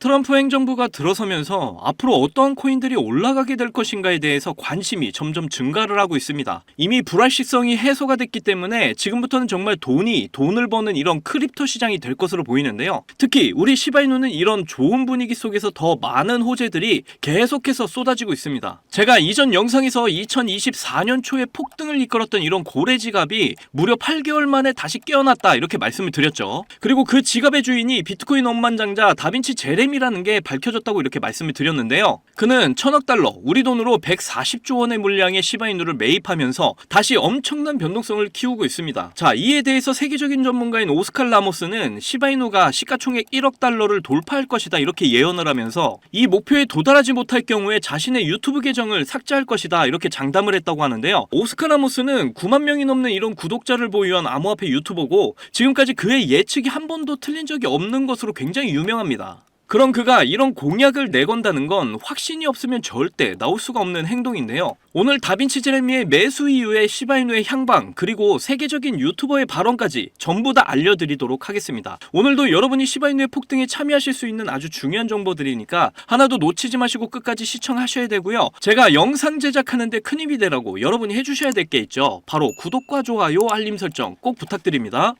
트럼프 행정부가 들어서면서 앞으로 어떠한 코인들이 올라가게 될 것인가에 대해서 관심이 점점 증가를 하고 있습니다. 이미 불확실성이 해소가 됐기 때문에 지금부터는 정말 돈을 버는 이런 크립토 시장이 될 것으로 보이는데요. 특히 우리 시바이누는 이런 좋은 분위기 속에서 더 많은 호재들이 계속해서 쏟아지고 있습니다. 제가 이전 영상에서 2024년 초에 폭등을 이끌었던 이런 고래 지갑이 무려 8개월 만에 다시 깨어났다 이렇게 말씀을 드렸죠. 그리고 그 지갑의 주인이 비트코인 억만장자 다빈치 제레미라는 게 밝혀졌다고 이렇게 말씀을 드렸는데요. 그는 1000억 달러, 우리 돈으로 140조 원의 물량의 시바이누를 매입하면서 다시 엄청난 변동성을 키우고 있습니다. 자, 이에 대해서 세계적인 전문가인 오스칼 라모스는 시바이누가 시가총액 1억 달러를 돌파할 것이다 이렇게 예언을 하면서 이 목표에 도달하지 못할 경우에 자신의 유튜브 계정을 삭제할 것이다 이렇게 장담을 했다고 하는데요. 오스칼 라모스는 9만 명이 넘는 이런 구독자를 보유한 암호화폐 유튜버고 지금까지 그의 예측이 한 번도 틀린 적이 없는 것으로 굉장히 유명합니다. 그럼 그가 이런 공약을 내건다는 건 확신이 없으면 절대 나올 수가 없는 행동인데요. 오늘 다빈치 제레미의 매수 이후에 시바이누의 향방 그리고 세계적인 유튜버의 발언까지 전부 다 알려드리도록 하겠습니다. 오늘도 여러분이 시바이누의 폭등에 참여하실 수 있는 아주 중요한 정보들이니까 하나도 놓치지 마시고 끝까지 시청하셔야 되고요. 제가 영상 제작하는데 큰 힘이 되라고 여러분이 해주셔야 될 게 있죠. 바로 구독과 좋아요, 알림 설정 꼭 부탁드립니다.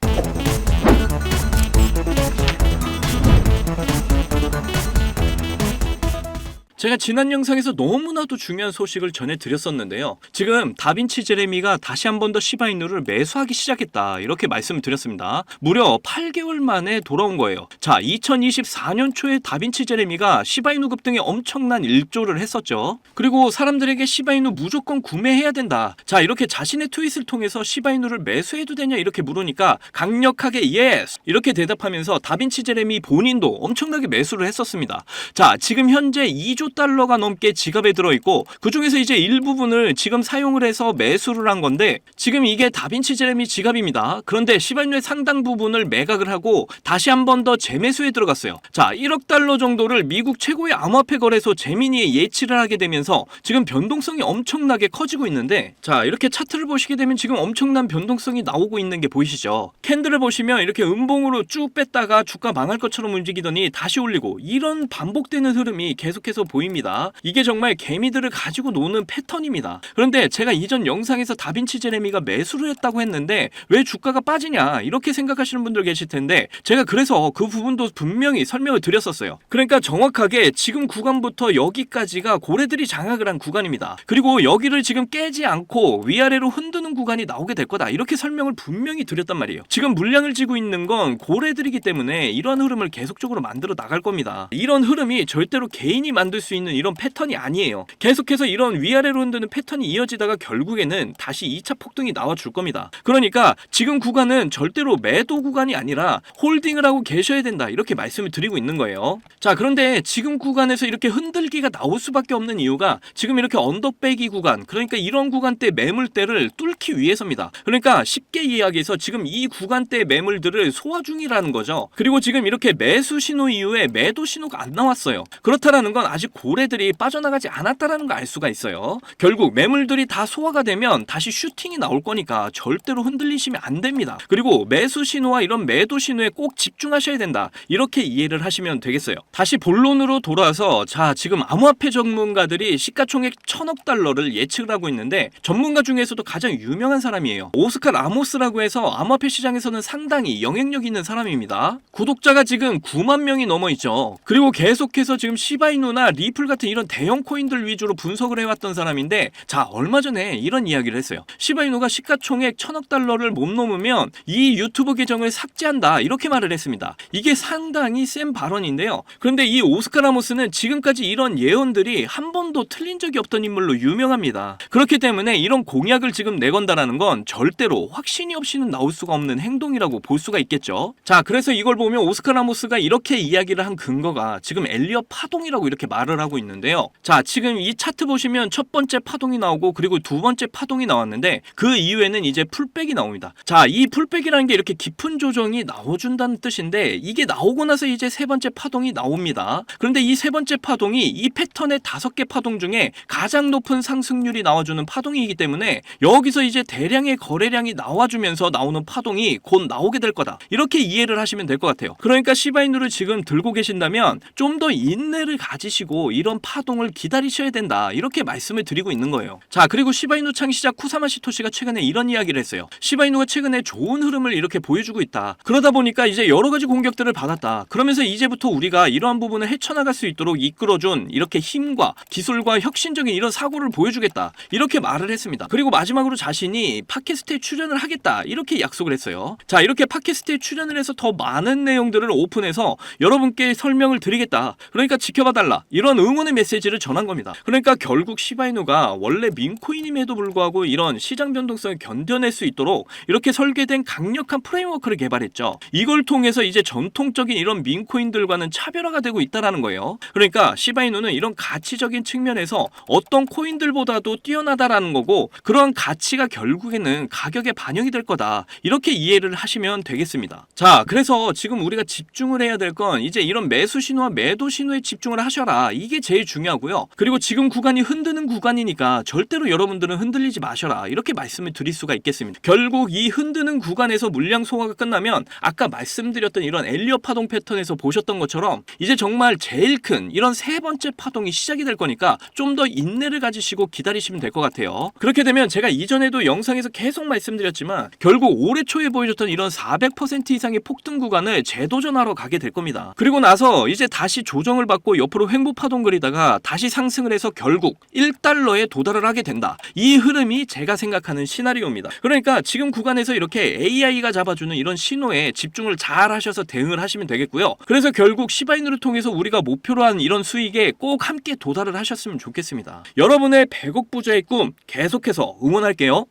제가 지난 영상에서 너무나도 중요한 소식을 전해드렸었는데요. 지금 다빈치 제레미가 다시 한 번 더 시바이누를 매수하기 시작했다 이렇게 말씀을 드렸습니다. 무려 8개월 만에 돌아온 거예요. 자, 2024년 초에 다빈치 제레미가 시바이누 급등에 엄청난 일조를 했었죠. 그리고 사람들에게 시바이누 무조건 구매해야 된다. 자, 이렇게 자신의 트윗을 통해서 시바이누를 매수해도 되냐 이렇게 물으니까 강력하게 예스 이렇게 대답하면서 다빈치 제레미 본인도 엄청나게 매수를 했었습니다. 자, 지금 현재 2조 달러가 넘게 지갑에 들어있고 그 중에서 이제 일부분을 지금 사용을 해서 매수를 한 건데 지금 이게 다빈치 제레미 지갑입니다. 그런데 시바이누의 상당 부분을 매각을 하고 다시 한 번 더 재매수에 들어갔어요. 자, 1억 달러 정도를 미국 최고의 암호화폐 거래소 제미니에 예치를 하게 되면서 지금 변동성이 엄청나게 커지고 있는데 자, 이렇게 차트를 보시게 되면 지금 엄청난 변동성이 나오고 있는 게 보이시죠? 캔들을 보시면 이렇게 음봉으로 쭉 뺐다가 주가 망할 것처럼 움직이더니 다시 올리고 이런 반복되는 흐름이 계속해서 보입니다. 이게 정말 개미들을 가지고 노는 패턴입니다. 그런데 제가 이전 영상에서 다빈치 제레미가 매수를 했다고 했는데 왜 주가가 빠지냐 이렇게 생각하시는 분들 계실 텐데 제가 그래서 그 부분도 분명히 설명을 드렸었어요. 그러니까 정확하게 지금 구간부터 여기까지가 고래들이 장악을 한 구간입니다. 그리고 여기를 지금 깨지 않고 위아래로 흔드는 구간이 나오게 될 거다 이렇게 설명을 분명히 드렸단 말이에요. 지금 물량을 쥐고 있는 건 고래들이기 때문에 이런 흐름을 계속적으로 만들어 나갈 겁니다. 이런 흐름이 절대로 개인이 만들 수 있는 이런 패턴이 아니에요. 계속해서 이런 위아래로 흔드는 패턴이 이어지다가 결국에는 다시 2차 폭등이 나와줄 겁니다. 그러니까 지금 구간은 절대로 매도 구간이 아니라 홀딩을 하고 계셔야 된다 이렇게 말씀을 드리고 있는 거예요. 자, 그런데 지금 구간에서 이렇게 흔들기가 나올 수밖에 없는 이유가 지금 이렇게 언더배기 구간 그러니까 이런 구간대 매물대를 뚫기 위해서입니다. 그러니까 쉽게 이야기해서 지금 이 구간대 매물들을 소화 중이라는 거죠. 그리고 지금 이렇게 매수 신호 이후에 매도 신호가 안 나왔어요. 그렇다라는 건 아직 고래들이 빠져나가지 않았다라는 걸 알 수가 있어요. 결국 매물들이 다 소화가 되면 다시 슈팅이 나올 거니까 절대로 흔들리시면 안 됩니다. 그리고 매수 신호와 이런 매도 신호에 꼭 집중하셔야 된다. 이렇게 이해를 하시면 되겠어요. 다시 본론으로 돌아와서 자, 지금 암호화폐 전문가들이 시가총액 1000억 달러를 예측을 하고 있는데 전문가 중에서도 가장 유명한 사람이에요. 오스칼 라모스라고 해서 암호화폐 시장에서는 상당히 영향력 있는 사람입니다. 구독자가 지금 9만 명이 넘어 있죠. 그리고 계속해서 지금 시바이누나 리플 같은 이런 대형 코인들 위주로 분석을 해왔던 사람인데 자, 얼마 전에 이런 이야기를 했어요. 시바이누가 시가총액 1000억 달러를 못 넘으면 이 유튜브 계정을 삭제한다 이렇게 말을 했습니다. 이게 상당히 센 발언인데요. 그런데 이 오스칼 라모스는 지금까지 이런 예언들이 한 번도 틀린 적이 없던 인물로 유명합니다. 그렇기 때문에 이런 공약을 지금 내건다라는 건 절대로 확신이 없이는 나올 수가 없는 행동이라고 볼 수가 있겠죠. 자, 그래서 이걸 보면 오스칼 라모스가 이렇게 이야기를 한 근거가 지금 엘리엇 파동이라고 이렇게 말을 도달을 하고 있는데요. 자, 지금 이 차트 보시면 첫 번째 파동이 나오고 그리고 두 번째 파동이 나왔는데 그 이후에는 이제 풀백이 나옵니다. 자, 이 풀백이라는 게 이렇게 깊은 조정이 나와준다는 뜻인데 이게 나오고 나서 이제 세 번째 파동이 나옵니다. 그런데 이 세 번째 파동이 이 패턴의 5개 파동 중에 가장 높은 상승률이 나와주는 파동이기 때문에 여기서 이제 대량의 거래량이 나와주면서 나오는 파동이 곧 나오게 될 거다. 이렇게 이해를 하시면 될 것 같아요. 그러니까 시바이누를 지금 들고 계신다면 좀 더 인내를 가지시고 이런 파동을 기다리셔야 된다. 이렇게 말씀을 드리고 있는 거예요. 자, 그리고 시바이누 창시자 쿠사마 시토시가 최근에 이런 이야기를 했어요. 시바이누가 최근에 좋은 흐름을 이렇게 보여주고 있다. 그러다 보니까 이제 여러 가지 공격들을 받았다. 그러면서 이제부터 우리가 이러한 부분을 헤쳐나갈 수 있도록 이끌어준 이렇게 힘과 기술과 혁신적인 이런 사고를 보여주겠다. 이렇게 말을 했습니다. 그리고 마지막으로 자신이 팟캐스트에 출연을 하겠다. 이렇게 약속을 했어요. 자, 이렇게 팟캐스트에 출연을 해서 더 많은 내용들을 오픈해서 여러분께 설명을 드리겠다. 그러니까 지켜봐달라. 이런 응원의 메시지를 전한 겁니다. 그러니까 결국 시바이누가 원래 민코인임에도 불구하고 이런 시장 변동성을 견뎌낼 수 있도록 이렇게 설계된 강력한 프레임워크를 개발했죠. 이걸 통해서 이제 전통적인 이런 민코인들과는 차별화가 되고 있다는 거예요. 그러니까 시바이누는 이런 가치적인 측면에서 어떤 코인들보다도 뛰어나다라는 거고 그러한 가치가 결국에는 가격에 반영이 될 거다. 이렇게 이해를 하시면 되겠습니다. 자, 그래서 지금 우리가 집중을 해야 될 건 이제 이런 매수 신호와 매도 신호에 집중을 하셔라. 이게 제일 중요하고요. 그리고 지금 구간이 흔드는 구간이니까 절대로 여러분들은 흔들리지 마셔라. 이렇게 말씀을 드릴 수가 있겠습니다. 결국 이 흔드는 구간에서 물량 소화가 끝나면 아까 말씀드렸던 이런 엘리엇 파동 패턴에서 보셨던 것처럼 이제 정말 제일 큰 이런 세 번째 파동이 시작이 될 거니까 좀 더 인내를 가지시고 기다리시면 될 것 같아요. 그렇게 되면 제가 이전에도 영상에서 계속 말씀드렸지만 결국 올해 초에 보여줬던 이런 400% 이상의 폭등 구간을 재도전하러 가게 될 겁니다. 그리고 나서 이제 다시 조정을 받고 옆으로 횡보 파동 그리다가 다시 상승을 해서 결국 1달러에 도달을 하게 된다. 이 흐름이 제가 생각하는 시나리오입니다. 그러니까 지금 구간에서 이렇게 AI가 잡아주는 이런 신호에 집중을 잘 하셔서 대응을 하시면 되겠고요. 그래서 결국 시바이누를 통해서 우리가 목표로 한 이런 수익에 꼭 함께 도달을 하셨으면 좋겠습니다. 여러분의 100억 부자의 꿈 계속해서 응원할게요.